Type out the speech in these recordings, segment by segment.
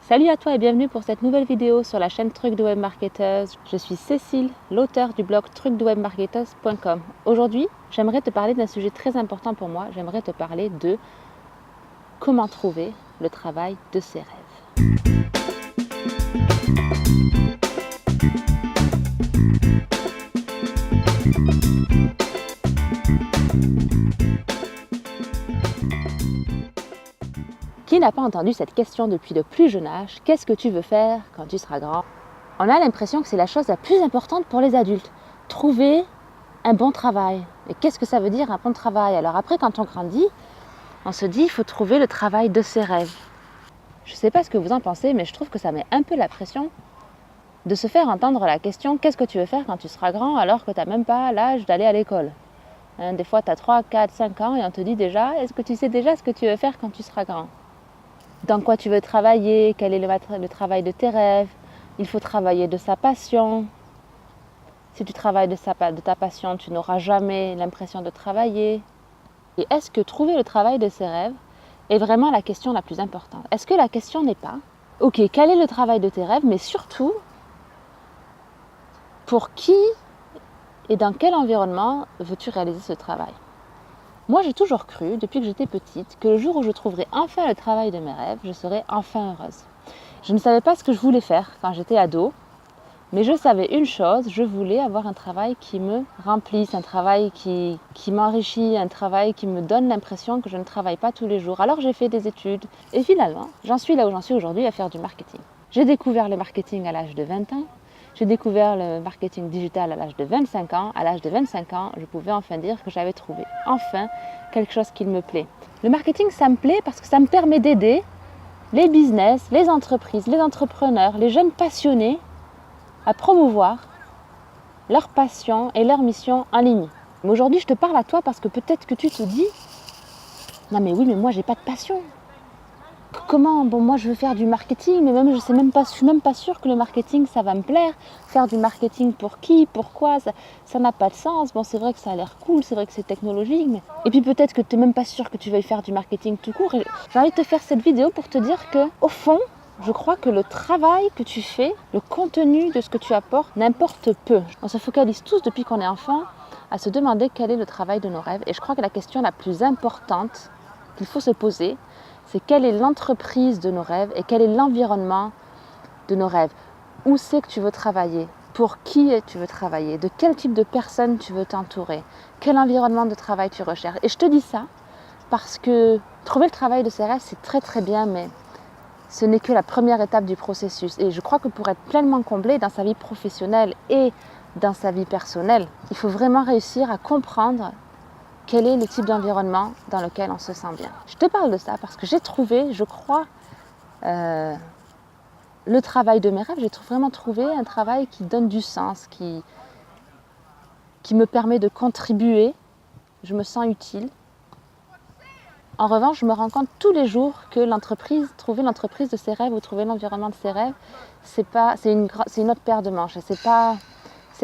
Salut à toi et bienvenue pour cette nouvelle vidéo sur la chaîne Trucs de Webmarketeuse. Je suis Cécile, l'auteure du blog trucsdewebmarketeuse.com. Aujourd'hui, j'aimerais te parler d'un sujet très important pour moi. J'aimerais te parler de comment trouver le travail de ses rêves. Qui n'a pas entendu cette question depuis le plus jeune âge? Qu'est-ce que tu veux faire quand tu seras grand? On a l'impression que c'est la chose la plus importante pour les adultes. Trouver un bon travail. Et qu'est-ce que ça veut dire un bon travail? Alors après, quand on grandit, on se dit il faut trouver le travail de ses rêves. Je ne sais pas ce que vous en pensez, mais je trouve que ça met un peu la pression de se faire entendre la question qu'est-ce que tu veux faire quand tu seras grand alors que tu n'as même pas l'âge d'aller à l'école. Des fois, tu as 3, 4, 5 ans et on te dit déjà est-ce que tu sais déjà ce que tu veux faire quand tu seras grand? Dans quoi tu veux travailler? Quel est le travail de tes rêves? Il faut travailler de sa passion. Si tu travailles de ta passion, tu n'auras jamais l'impression de travailler. Et est-ce que trouver le travail de ses rêves est vraiment la question la plus importante? Est-ce que la question n'est pas, ok, quel est le travail de tes rêves, mais surtout, pour qui et dans quel environnement veux-tu réaliser ce travail? Moi, j'ai toujours cru, depuis que j'étais petite, que le jour où je trouverais enfin le travail de mes rêves, je serais enfin heureuse. Je ne savais pas ce que je voulais faire quand j'étais ado, mais je savais une chose, je voulais avoir un travail qui me remplisse, un travail qui m'enrichit, un travail qui me donne l'impression que je ne travaille pas tous les jours. Alors j'ai fait des études et finalement, j'en suis là où j'en suis aujourd'hui à faire du marketing. J'ai découvert le marketing à l'âge de 20 ans. J'ai découvert le marketing digital à l'âge de 25 ans. À l'âge de 25 ans, je pouvais enfin dire que j'avais trouvé enfin quelque chose qui me plaît. Le marketing, ça me plaît parce que ça me permet d'aider les business, les entreprises, les entrepreneurs, les jeunes passionnés à promouvoir leur passion et leur mission en ligne. Mais aujourd'hui, je te parle à toi parce que peut-être que tu te dis « Non mais oui, mais moi, j'ai pas de passion. » Comment? Bon, moi je veux faire du marketing, mais même je suis même pas sûre que le marketing ça va me plaire. Faire du marketing pour qui? Pourquoi? Ça n'a pas de sens. Bon, c'est vrai que ça a l'air cool, c'est vrai que c'est technologique, mais... Et puis peut-être que tu n'es même pas sûre que tu veuilles faire du marketing tout court. Et j'ai envie de te faire cette vidéo pour te dire que, au fond, je crois que le travail que tu fais, le contenu de ce que tu apportes, n'importe peu. On se focalise tous depuis qu'on est enfant à se demander quel est le travail de nos rêves. Et je crois que la question la plus importante qu'il faut se poser, c'est quelle est l'entreprise de nos rêves et quel est l'environnement de nos rêves. Où c'est que tu veux travailler? Pour qui tu veux travailler? De quel type de personnes tu veux t'entourer? Quel environnement de travail tu recherches? Et je te dis ça parce que trouver le travail de ses rêves, c'est très très bien, mais ce n'est que la première étape du processus. Et je crois que pour être pleinement comblé dans sa vie professionnelle et dans sa vie personnelle, il faut vraiment réussir à comprendre quel est le type d'environnement dans lequel on se sent bien. Je te parle de ça parce que j'ai trouvé, je crois, le travail de mes rêves. J'ai vraiment trouvé un travail qui donne du sens, qui me permet de contribuer. Je me sens utile. En revanche, je me rends compte tous les jours que trouver l'entreprise de ses rêves ou trouver l'environnement de ses rêves, c'est une autre paire de manches. C'est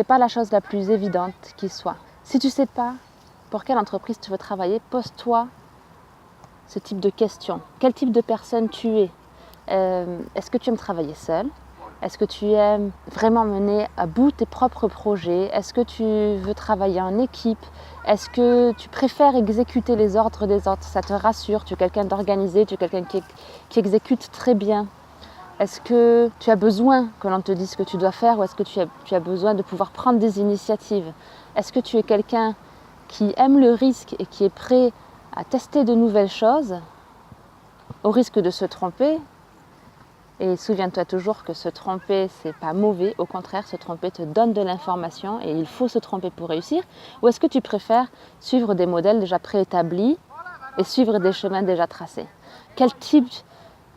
pas la chose la plus évidente qui soit. Si tu ne sais pas pour quelle entreprise tu veux travailler, pose-toi ce type de questions. Quel type de personne tu es? Est-ce que tu aimes travailler seul? Est-ce que tu aimes vraiment mener à bout tes propres projets? Est-ce que tu veux travailler en équipe? Est-ce que tu préfères exécuter les ordres des autres? Ça te rassure? Tu es quelqu'un d'organisé? Tu es quelqu'un qui exécute très bien? Est-ce que tu as besoin que l'on te dise ce que tu dois faire ou est-ce que tu as besoin de pouvoir prendre des initiatives? Est-ce que tu es quelqu'un qui aime le risque et qui est prêt à tester de nouvelles choses au risque de se tromper? Et souviens-toi toujours que se tromper, c'est pas mauvais. Au contraire, se tromper te donne de l'information et il faut se tromper pour réussir. Ou est-ce que tu préfères suivre des modèles déjà préétablis et suivre des chemins déjà tracés? Quel type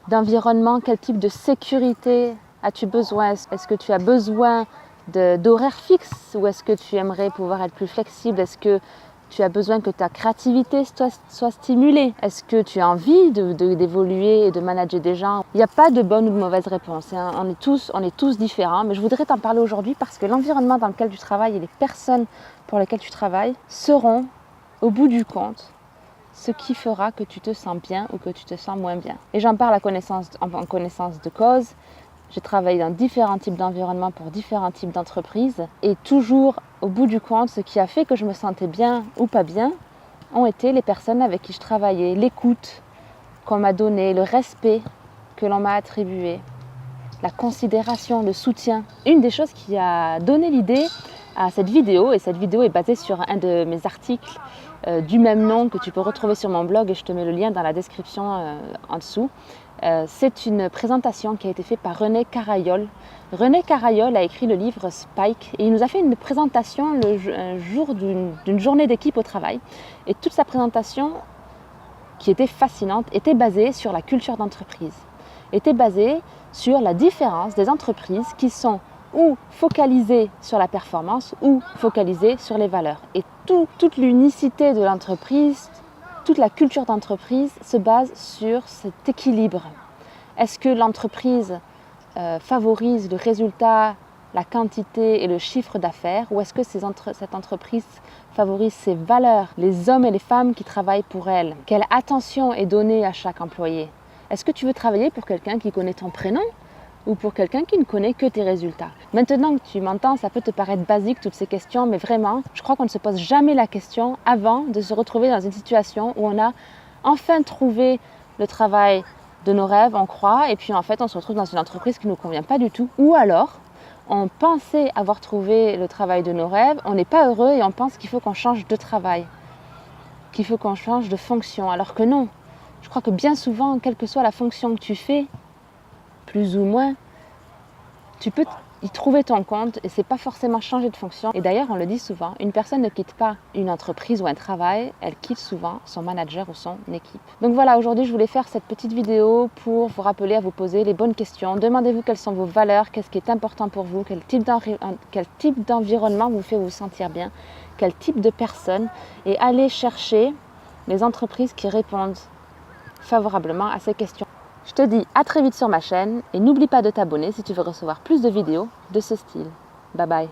d'environnement, quel type de sécurité as-tu besoin? Est-ce que tu as besoin d'horaires fixes ou est-ce que tu aimerais pouvoir être plus flexible? Est-ce que tu as besoin que ta créativité soit stimulée? Est-ce que tu as envie d'évoluer et de manager des gens? Il n'y a pas de bonne ou de mauvaise réponse. Hein. On est tous différents, mais je voudrais t'en parler aujourd'hui parce que l'environnement dans lequel tu travailles et les personnes pour lesquelles tu travailles seront, au bout du compte, ce qui fera que tu te sens bien ou que tu te sens moins bien. Et j'en parle en connaissance de cause. J'ai travaillé dans différents types d'environnements pour différents types d'entreprises et toujours au bout du compte, ce qui a fait que je me sentais bien ou pas bien ont été les personnes avec qui je travaillais, l'écoute qu'on m'a donnée, le respect que l'on m'a attribué, la considération, le soutien. Une des choses qui a donné l'idée à cette vidéo, et cette vidéo est basée sur un de mes articles du même nom que tu peux retrouver sur mon blog et je te mets le lien dans la description en dessous. C'est une présentation qui a été faite par René Carayol. René Carayol a écrit le livre Spike et il nous a fait une présentation un jour d'une journée d'équipe au travail. Et toute sa présentation, qui était fascinante, était basée sur la culture d'entreprise, était basée sur la différence des entreprises qui sont ou focalisées sur la performance ou focalisées sur les valeurs. Et toute l'unicité de l'entreprise, toute la culture d'entreprise se base sur cet équilibre. Est-ce que l'entreprise favorise le résultat, la quantité et le chiffre d'affaires, ou est-ce que cette entreprise favorise ses valeurs, les hommes et les femmes qui travaillent pour elle? Quelle attention est donnée à chaque employé? Est-ce que tu veux travailler pour quelqu'un qui connaît ton prénom ou pour quelqu'un qui ne connaît que tes résultats? Maintenant que tu m'entends, ça peut te paraître basique toutes ces questions, mais vraiment, je crois qu'on ne se pose jamais la question avant de se retrouver dans une situation où on a enfin trouvé le travail de nos rêves, on croit, et puis en fait on se retrouve dans une entreprise qui ne nous convient pas du tout, ou alors on pensait avoir trouvé le travail de nos rêves, on n'est pas heureux et on pense qu'il faut qu'on change de travail, qu'il faut qu'on change de fonction, alors que non. Je crois que bien souvent, quelle que soit la fonction que tu fais, plus ou moins, tu peux y trouver ton compte et c'est pas forcément changer de fonction. Et d'ailleurs, on le dit souvent, une personne ne quitte pas une entreprise ou un travail, elle quitte souvent son manager ou son équipe. Donc voilà, aujourd'hui, je voulais faire cette petite vidéo pour vous rappeler à vous poser les bonnes questions. Demandez-vous quelles sont vos valeurs, qu'est-ce qui est important pour vous, quel type d'environnement vous fait vous sentir bien, quel type de personne, et allez chercher les entreprises qui répondent favorablement à ces questions. Je te dis à très vite sur ma chaîne et n'oublie pas de t'abonner si tu veux recevoir plus de vidéos de ce style. Bye bye.